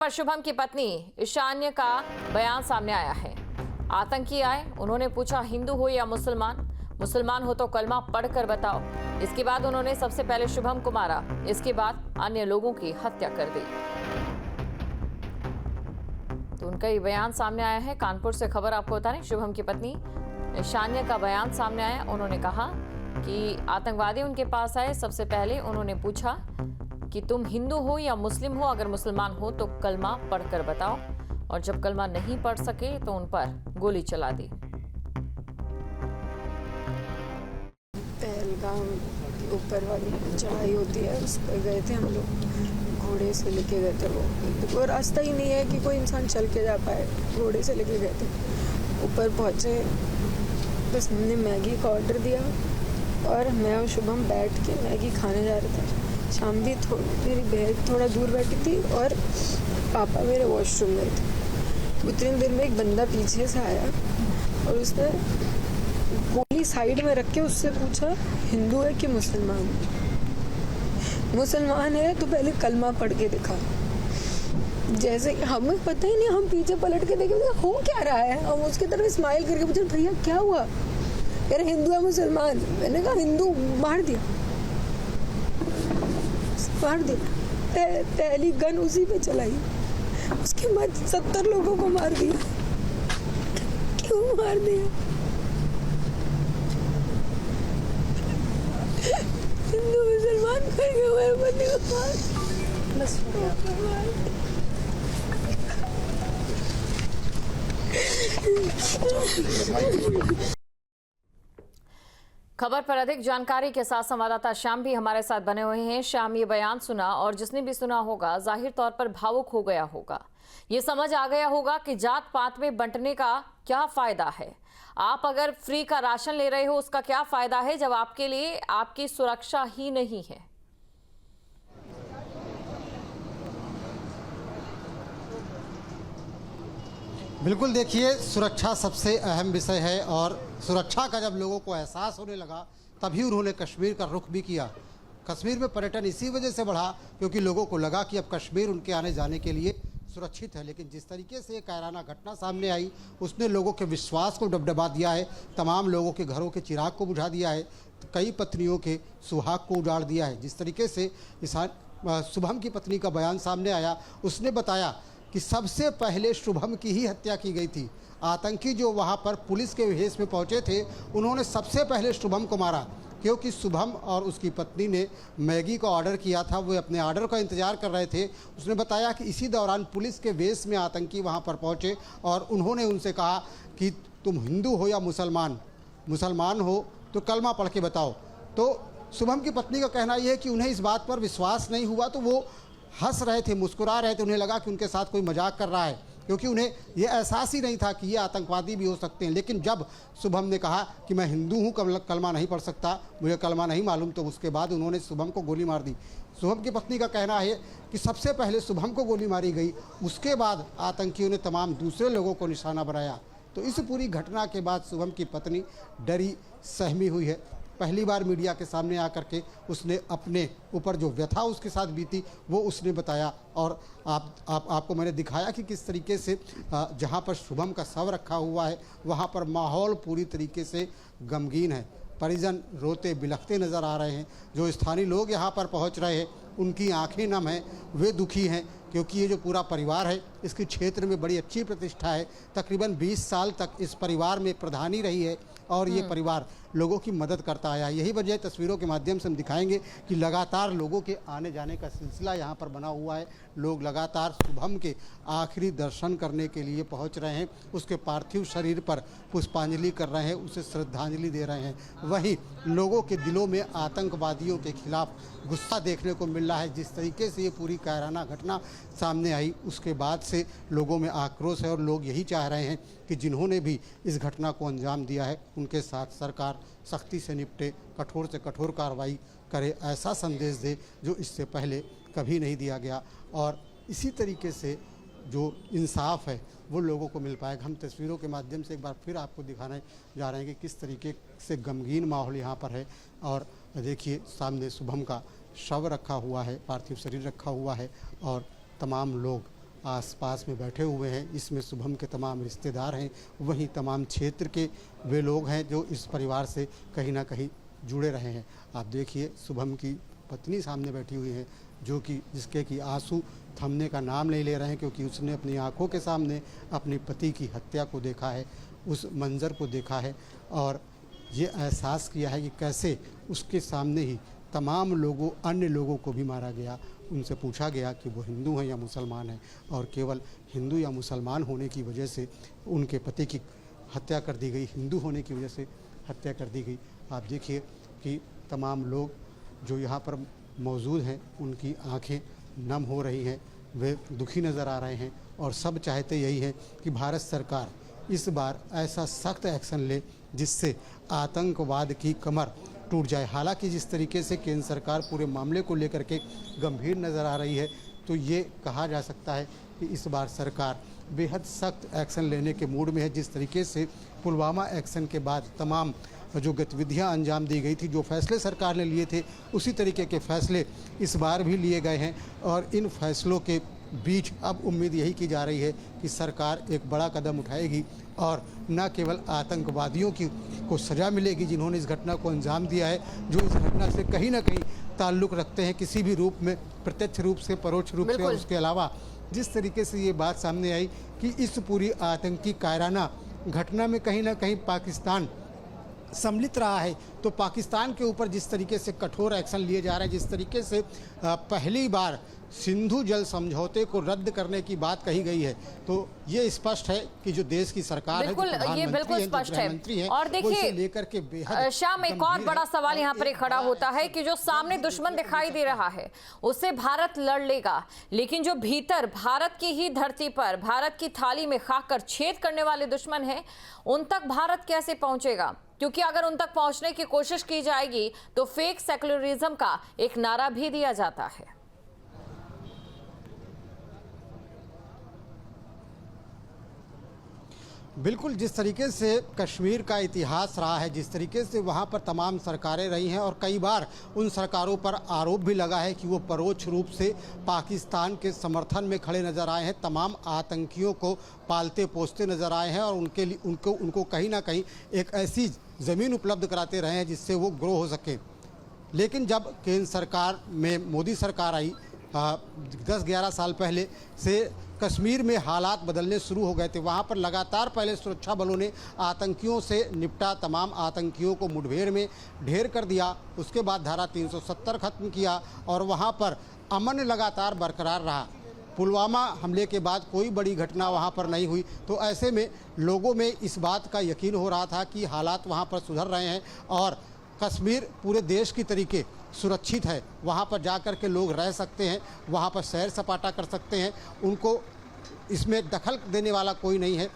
पर शुभम की पत्नी ईशान्य का बयान सामने आया है। आतंकी आए, उन्होंने पूछा हिंदू हो या मुसलमान, मुसलमान हो तो कलमा पढ़कर बताओ। इसके बाद उन्होंने सबसे पहले शुभम को मारा, इसके बाद अन्य लोगों की हत्या कर दी। तो उनका ये बयान सामने आया है। कानपुर से खबर आपको बता रहे, शुभम की पत्नी ईशान्य का बयान सामने आया। उन्होंने कहा कि आतंकवादी उनके पास आए, सबसे पहले उन्होंने पूछा कि तुम हिंदू हो या मुस्लिम हो, अगर मुसलमान हो तो कलमा पढ़कर बताओ, और जब कलमा नहीं पढ़ सके तो उन पर गोली चला दी। पहलगाम के ऊपर वाली चढ़ाई होती है, उस पर गए थे हम लोग, घोड़े से लेके गए थे। वो रास्ता ही नहीं है कि कोई इंसान चल के जा पाए, घोड़े से लेके गए थे। ऊपर पहुँचे, बस हमने मैगी का ऑर्डर दिया और मैं और शुभम बैठ के मैगी खाने जा रहे थे। शाम भी मेरी बहन थोड़ा दूर बैठी थी और पापा मेरे वॉशरूम गए थे। उतनी देर में एक बंदा पीछे से आया और उसने गोली साइड में रख के उससे पूछा हिंदू है कि मुसलमान। मुसलमान है तो पहले कलमा पढ़ के दिखा। जैसे कि हमें पता ही नहीं, हम पीछे पलट के देखे हो क्या रहा है, हम उसकी तरफ स्माइल करके पूछे भैया क्या हुआ, यार हिंदू है मुसलमान। मैंने कहा हिंदू, मार दिया। पहली गन उसी पे चलाई, उसके बाद 70 लोगों को मार दिया। क्यों मार दिया? हिंदू मुसलमान करके मेरे पति को मार, बस खबर पर अधिक जानकारी के साथ संवाददाता श्याम भी हमारे साथ बने हुए हैं। श्याम, ये बयान सुना और जिसने भी सुना होगा जाहिर तौर पर भावुक हो गया होगा। ये समझ आ गया होगा कि जात पात में बंटने का क्या फायदा है। आप अगर फ्री का राशन ले रहे हो उसका क्या फायदा है जब आपके लिए आपकी सुरक्षा ही नहीं है। बिल्कुल, देखिए सुरक्षा सबसे अहम विषय है और सुरक्षा का जब लोगों को एहसास होने लगा तभी उन्होंने कश्मीर का रुख भी किया। कश्मीर में पर्यटन इसी वजह से बढ़ा क्योंकि लोगों को लगा कि अब कश्मीर उनके आने जाने के लिए सुरक्षित है। लेकिन जिस तरीके से ये कायराना घटना सामने आई उसने लोगों के विश्वास को डबडबा दिया है, तमाम लोगों के घरों के चिराग को बुझा दिया है, कई पत्नियों के सुहाग को उजाड़ दिया है। जिस तरीके से शुभम की पत्नी का बयान सामने आया, उसने बताया कि सबसे पहले शुभम की ही हत्या की गई थी। आतंकी जो वहां पर पुलिस के भेष में पहुंचे थे उन्होंने सबसे पहले शुभम को मारा क्योंकि शुभम और उसकी पत्नी ने मैगी का ऑर्डर किया था, वो अपने ऑर्डर का इंतजार कर रहे थे। उसने बताया कि इसी दौरान पुलिस के भेष में आतंकी वहां पर पहुंचे और उन्होंने उनसे कहा कि तुम हिंदू हो या मुसलमान, मुसलमान हो तो कलमा पढ़ के बताओ। तो शुभम की पत्नी का कहना यह है कि उन्हें इस बात पर विश्वास नहीं हुआ तो वो हंस रहे थे, मुस्कुरा रहे थे। उन्हें लगा कि उनके साथ कोई मजाक कर रहा है क्योंकि उन्हें यह एहसास ही नहीं था कि ये आतंकवादी भी हो सकते हैं। लेकिन जब शुभम ने कहा कि मैं हिंदू हूँ, कलमा नहीं पढ़ सकता, मुझे कलमा नहीं मालूम, तो उसके बाद उन्होंने शुभम को गोली मार दी। शुभम की पत्नी का कहना है कि सबसे पहले शुभम को गोली मारी गई, उसके बाद आतंकियों ने तमाम दूसरे लोगों को निशाना बनाया। तो इस पूरी घटना के बाद शुभम की पत्नी डरी सहमी हुई है। पहली बार मीडिया के सामने आकर के उसने अपने ऊपर जो व्यथा उसके साथ बीती वो उसने बताया और आपको मैंने दिखाया कि किस तरीके से जहां पर शुभम का शव रखा हुआ है वहां पर माहौल पूरी तरीके से गमगीन है। परिजन रोते बिलखते नज़र आ रहे हैं। जो स्थानीय लोग यहां पर पहुंच रहे हैं उनकी आंखें नम हैं, वे दुखी हैं क्योंकि ये जो पूरा परिवार है इसकी क्षेत्र में बड़ी अच्छी प्रतिष्ठा है। तकरीबन 20 साल तक इस परिवार में प्रधानी रही है और ये परिवार लोगों की मदद करता आया। यही वजह तस्वीरों के माध्यम से हम दिखाएंगे कि लगातार लोगों के आने जाने का सिलसिला यहाँ पर बना हुआ है। लोग लगातार शुभम के आखिरी दर्शन करने के लिए पहुँच रहे हैं, उसके पार्थिव शरीर पर पुष्पांजलि कर रहे हैं, उसे श्रद्धांजलि दे रहे हैं। वहीं लोगों के दिलों में आतंकवादियों के खिलाफ गुस्सा देखने को मिल रहा है। जिस तरीके से ये पूरी कायराना घटना सामने आई उसके बाद से लोगों में आक्रोश है और लोग यही चाह रहे हैं कि जिन्होंने भी इस घटना को अंजाम दिया है उनके साथ सरकार सख्ती से निपटे, कठोर से कठोर कार्रवाई करे, ऐसा संदेश दे जो इससे पहले कभी नहीं दिया गया। और इसी तरीके से जो इंसाफ है वो लोगों को मिल पाएगा। हम तस्वीरों के माध्यम से एक बार फिर आपको दिखाने जा रहे हैं कि किस तरीके से गमगीन माहौल यहाँ पर है। और देखिए सामने शुभम का शव रखा हुआ है, पार्थिव शरीर रखा हुआ है और तमाम लोग आसपास में बैठे हुए हैं। इसमें शुभम के तमाम रिश्तेदार हैं, वहीं तमाम क्षेत्र के वे लोग हैं जो इस परिवार से कहीं ना कहीं जुड़े रहे हैं। आप देखिए शुभम की पत्नी सामने बैठी हुई है, जो कि जिसके कि आंसू थमने का नाम नहीं ले रहे हैं, क्योंकि उसने अपनी आंखों के सामने अपने पति की हत्या को देखा है, उस मंज़र को देखा है और ये एहसास किया है कि कैसे उसके सामने ही तमाम लोगों अन्य लोगों को भी मारा गया। उनसे पूछा गया कि वो हिंदू हैं या मुसलमान हैं, और केवल हिंदू या मुसलमान होने की वजह से उनके पति की हत्या कर दी गई, हिंदू होने की वजह से हत्या कर दी गई। आप देखिए कि तमाम लोग जो यहाँ पर मौजूद हैं उनकी आंखें नम हो रही हैं, वे दुखी नज़र आ रहे हैं और सब चाहते यही है कि भारत सरकार इस बार ऐसा सख्त एक्शन ले जिससे आतंकवाद की कमर टूट जाए। हालांकि जिस तरीके से केंद्र सरकार पूरे मामले को लेकर के गंभीर नज़र आ रही है, तो ये कहा जा सकता है कि इस बार सरकार बेहद सख्त एक्शन लेने के मूड में है। जिस तरीके से पुलवामा एक्शन के बाद तमाम जो गतिविधियां अंजाम दी गई थी, जो फैसले सरकार ने लिए थे, उसी तरीके के फैसले इस बार भी लिए गए हैं और इन फैसलों के बीच अब उम्मीद यही की जा रही है कि सरकार एक बड़ा कदम उठाएगी और न केवल आतंकवादियों को सज़ा मिलेगी जिन्होंने इस घटना को अंजाम दिया है, जो इस घटना से कहीं ना कहीं ताल्लुक़ रखते हैं किसी भी रूप में, प्रत्यक्ष रूप से, परोक्ष रूप से। और उसके अलावा जिस तरीके से ये बात सामने आई कि इस पूरी आतंकी कायराना घटना में कहीं ना कहीं पाकिस्तान सम्मिलित रहा है, तो पाकिस्तान के ऊपर जिस तरीके से कठोर एक्शन लिए जा रहे हैं, जिस तरीके से पहली बार सिंधु जल समझौते को रद्द करने की बात कही गई है, तो ये स्पष्ट है कि जो देश की सरकार है, ये बिल्कुल स्पष्ट है। और देखिए लेकर के बेहद श्याम, एक और बड़ा सवाल यहाँ पर खड़ा होता है कि जो सामने दुश्मन दिखाई दे रहा है उससे भारत लड़ लेगा, लेकिन जो भीतर भारत की ही धरती पर भारत की थाली में खाकर छेद करने वाले दुश्मन हैं, उन तक भारत कैसे पहुंचेगा? क्योंकि अगर उन तक पहुंचने की कोशिश की जाएगी तो फेक सेक्युलरिज्म का एक नारा भी दिया जाता है। बिल्कुल, जिस तरीके से कश्मीर का इतिहास रहा है, जिस तरीके से वहाँ पर तमाम सरकारें रही हैं और कई बार उन सरकारों पर आरोप भी लगा है कि वो परोक्ष रूप से पाकिस्तान के समर्थन में खड़े नज़र आए हैं, तमाम आतंकियों को पालते पोसते नज़र आए हैं और उनके लिए उनको कहीं ना कहीं एक ऐसी ज़मीन उपलब्ध कराते रहे हैं जिससे वो ग्रो हो सके। लेकिन जब केंद्र सरकार में मोदी सरकार आई 10-11 साल पहले से कश्मीर में हालात बदलने शुरू हो गए थे। वहाँ पर लगातार पहले सुरक्षा बलों ने आतंकियों से निपटा, तमाम आतंकियों को मुठभेड़ में ढेर कर दिया। उसके बाद धारा 370 खत्म किया और वहाँ पर अमन लगातार बरकरार रहा। पुलवामा हमले के बाद कोई बड़ी घटना वहाँ पर नहीं हुई, तो ऐसे में लोगों में इस बात का यकीन हो रहा था कि हालात वहाँ पर सुधर रहे हैं और कश्मीर पूरे देश की तरीके सुरक्षित है, वहाँ पर जाकर के लोग रह सकते हैं, वहाँ पर सैर सपाटा कर सकते हैं, उनको इसमें दखल देने वाला कोई नहीं है।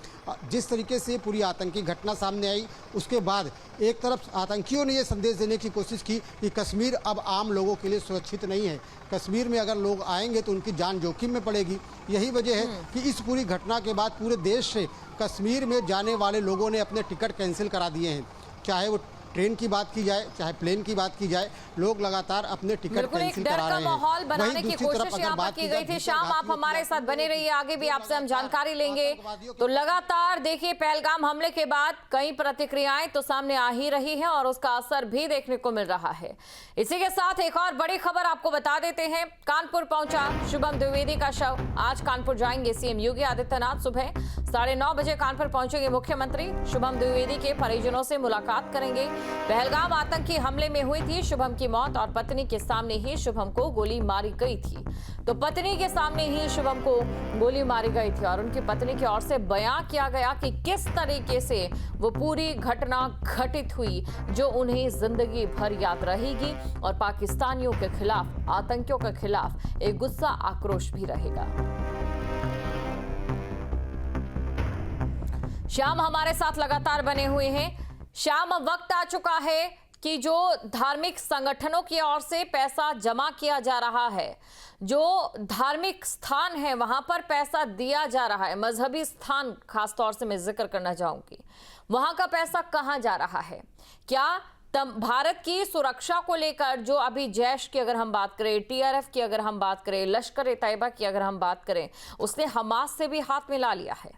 जिस तरीके से पूरी आतंकी घटना सामने आई, उसके बाद एक तरफ आतंकियों ने ये संदेश देने की कोशिश की कि कश्मीर अब आम लोगों के लिए सुरक्षित नहीं है, कश्मीर में अगर लोग आएंगे तो उनकी जान जोखिम में पड़ेगी। यही वजह है कि इस पूरी घटना के बाद पूरे देश से कश्मीर में जाने वाले लोगों ने अपने टिकट कैंसिल करा दिए हैं। चाहे वो ट्रेन की बात की जाए, चाहे प्लेन की बात की जाए, लोग लगातार अपने टिकट कैंसिल करा रहे हैं। माहौल बनाने की कोशिश यहाँ पर की गई थी। शाम, आप हमारे साथ बने रहिए, आगे भी आपसे हम जानकारी लेंगे। तो लगातार देखिए, पहलगाम हमले के बाद कई प्रतिक्रियाएं तो सामने आ ही रही हैं और उसका असर भी देखने को मिल रहा है। इसी के साथ एक और बड़ी खबर आपको बता देते हैं। कानपुर पहुंचा शुभम द्विवेदी का शव। आज कानपुर जाएंगे सीएम योगी आदित्यनाथ। सुबह 9:30 बजे कानपुर पहुंचेंगे मुख्यमंत्री। शुभम द्विवेदी के परिजनों से मुलाकात करेंगे। पहलगाम आतंकी हमले में हुई थी शुभम की मौत और पत्नी के सामने ही शुभम को गोली मारी गई थी। तो पत्नी के सामने ही शुभम को गोली मारी गई थी और उनकी पत्नी की ओर से बयां किया गया कि किस तरीके से वो पूरी घटना घटित हुई, जो उन्हें जिंदगी भर याद रहेगी और पाकिस्तानियों के खिलाफ, आतंकियों के खिलाफ एक गुस्सा आक्रोश भी रहेगा। श्याम हमारे साथ लगातार बने हुए हैं। श्याम, अब वक्त आ चुका है कि जो धार्मिक संगठनों की ओर से पैसा जमा किया जा रहा है, जो धार्मिक स्थान है वहां पर पैसा दिया जा रहा है, मजहबी स्थान खासतौर से मैं जिक्र करना चाहूंगी, वहां का पैसा कहां जा रहा है? क्या भारत की सुरक्षा को लेकर जो अभी जैश की अगर हम बात करें, टीआरएफ की अगर हम बात करें, लश्कर ए तैयबा की अगर हम बात करें, उसने हमास से भी हाथ मिला लिया है।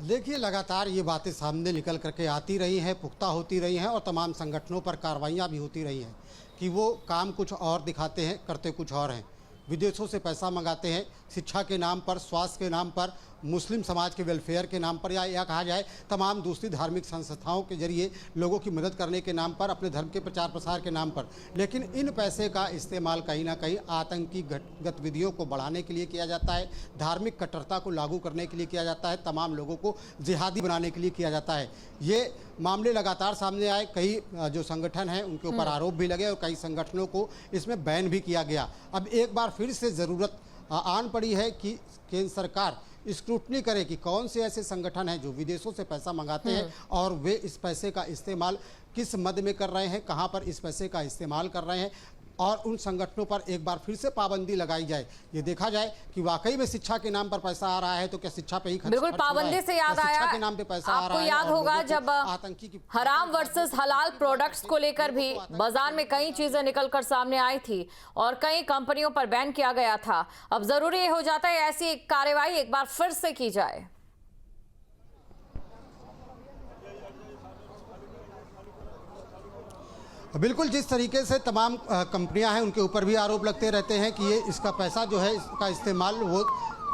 देखिए, लगातार ये बातें सामने निकल करके आती रही हैं, पुख्ता होती रही हैं और तमाम संगठनों पर कार्रवाइयाँ भी होती रही हैं कि वो काम कुछ और दिखाते हैं, करते कुछ और हैं। विदेशों से पैसा मंगाते हैं, शिक्षा के नाम पर, स्वास्थ्य के नाम पर, मुस्लिम समाज के वेलफेयर के नाम पर, या कहा जाए तमाम दूसरी धार्मिक संस्थाओं के जरिए लोगों की मदद करने के नाम पर, अपने धर्म के प्रचार प्रसार के नाम पर। लेकिन इन पैसे का इस्तेमाल कहीं ना कहीं आतंकी गतिविधियों को बढ़ाने के लिए किया जाता है, धार्मिक कट्टरता को लागू करने के लिए किया जाता है, तमाम लोगों को जिहादी बनाने के लिए किया जाता है। ये मामले लगातार सामने आए, कई जो संगठन हैं उनके ऊपर आरोप भी लगे और कई संगठनों को इसमें बैन भी किया गया। अब एक बार फिर से ज़रूरत आन पड़ी है कि केंद्र सरकार स्क्रूटनी करे कि कौन से ऐसे संगठन हैं जो विदेशों से पैसा मंगाते हैं और वे इस पैसे का इस्तेमाल किस मद में कर रहे हैं, कहां पर इस पैसे का इस्तेमाल कर रहे हैं, और उन संगठनों पर एक बार फिर से पाबंदी लगाई जाए। ये देखा जाए कि वाकई में शिक्षा के नाम पर पैसा आ रहा है तो क्या शिक्षा पे ही खर्च बिल्कुल, पाबंदी से याद आया, शिक्षा के नाम पे पैसा आ रहा आपको है। याद होगा जब आतंकी की हराम वर्सेस हलाल प्रोडक्ट्स को लेकर भी बाजार में कई चीजें निकलकर सामने आई थी और कई कंपनियों पर बैन किया गया था। अब जरूरी ये हो जाता है ऐसी कार्रवाई एक बार फिर से की जाए। बिल्कुल, जिस तरीके से तमाम कंपनियां हैं उनके ऊपर भी आरोप लगते रहते हैं कि ये इसका पैसा जो है इसका इस्तेमाल वो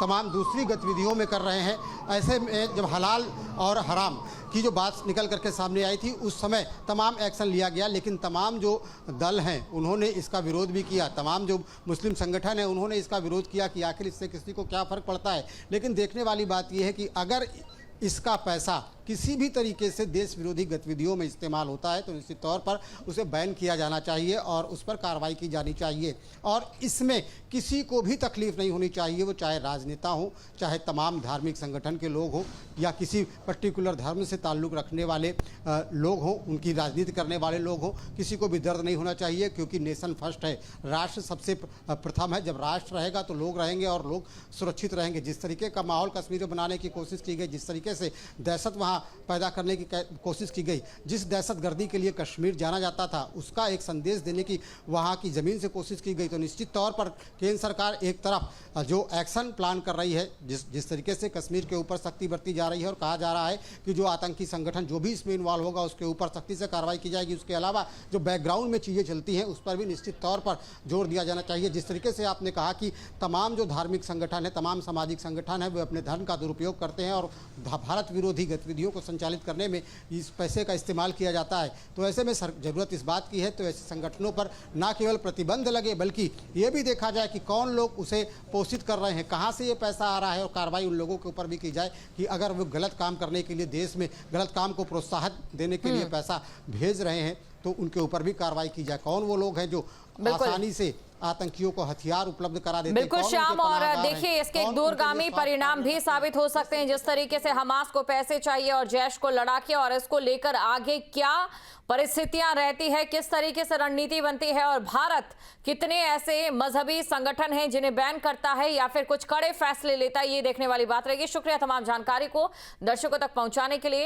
तमाम दूसरी गतिविधियों में कर रहे हैं। ऐसे में जब हलाल और हराम की जो बात निकल करके सामने आई थी उस समय तमाम एक्शन लिया गया, लेकिन तमाम जो दल हैं उन्होंने इसका विरोध भी किया, तमाम जो मुस्लिम संगठन हैं उन्होंने इसका विरोध किया कि आखिर इससे किसी को क्या फ़र्क पड़ता है। लेकिन देखने वाली बात यह है कि अगर इसका पैसा किसी भी तरीके से देश विरोधी गतिविधियों में इस्तेमाल होता है तो निश्चित तौर पर उसे बैन किया जाना चाहिए और उस पर कार्रवाई की जानी चाहिए। और इसमें किसी को भी तकलीफ नहीं होनी चाहिए, वो चाहे राजनेता हो, चाहे तमाम धार्मिक संगठन के लोग हों या किसी पर्टिकुलर धर्म से ताल्लुक़ रखने वाले लोग हों, उनकी राजनीति करने वाले लोग हों, किसी को भी दर्द नहीं होना चाहिए, क्योंकि नेशन फर्स्ट है, राष्ट्र सबसे प्रथम है। जब राष्ट्र रहेगा तो लोग रहेंगे और लोग सुरक्षित रहेंगे। जिस तरीके का माहौल कश्मीर में बनाने की कोशिश की गई, जिस तरीके से दहशत वहाँ पैदा करने की कोशिश की गई, जिस दहशतगर्दी के लिए कश्मीर जाना जाता था उसका एक संदेश देने की वहाँ की ज़मीन से कोशिश की गई, तो निश्चित तौर पर केंद्र सरकार एक तरफ जो एक्शन प्लान कर रही है, जिस तरीके से कश्मीर के ऊपर सख्ती बरती जा रही है और कहा जा रहा है कि जो आतंकी संगठन जो भी इसमें इन्वॉल्व होगा उसके ऊपर सख्ती से कार्रवाई की जाएगी। उसके अलावा जो बैकग्राउंड में चीज़ें चलती हैं उस पर भी निश्चित तौर पर जोर दिया जाना चाहिए। जिस तरीके से आपने कहा कि तमाम जो धार्मिक संगठन है, तमाम सामाजिक संगठन है, वे अपने धर्म का दुरुपयोग करते हैं और भारत विरोधी गतिविधियों को संचालित करने में इस पैसे का इस्तेमाल किया जाता है, तो ऐसे में ज़रूरत इस बात की है तो ऐसे संगठनों पर ना केवल प्रतिबंध लगे बल्कि ये भी देखा जाए कि कौन लोग उसे पोषित कर रहे हैं, कहाँ से ये पैसा आ रहा है, और कार्रवाई उन लोगों के ऊपर भी की जाए कि अगर वो गलत काम करने के लिए, देश में गलत काम को प्रोत्साहन देने के लिए पैसा भेज रहे हैं तो उनके ऊपर भी कार्रवाई की जाए। कौन वो लोग हैं जो आसानी से आतंकियों को हथियार उपलब्ध करा देते हैं। बिल्कुल श्याम, और देखिए इसके एक दूरगामी परिणाम भी साबित हो सकते हैं। जिस तरीके से हमास को पैसे चाहिए और जैश को लड़ाके, और इसको लेकर आगे क्या परिस्थितियां रहती है, किस तरीके से रणनीति बनती है, और भारत कितने ऐसे मजहबी संगठन हैं जिन्हें बैन करता है या फिर कुछ कड़े फैसले लेता है, ये देखने वाली बात रहेगी। शुक्रिया तमाम जानकारी को दर्शकों तक पहुंचाने के लिए।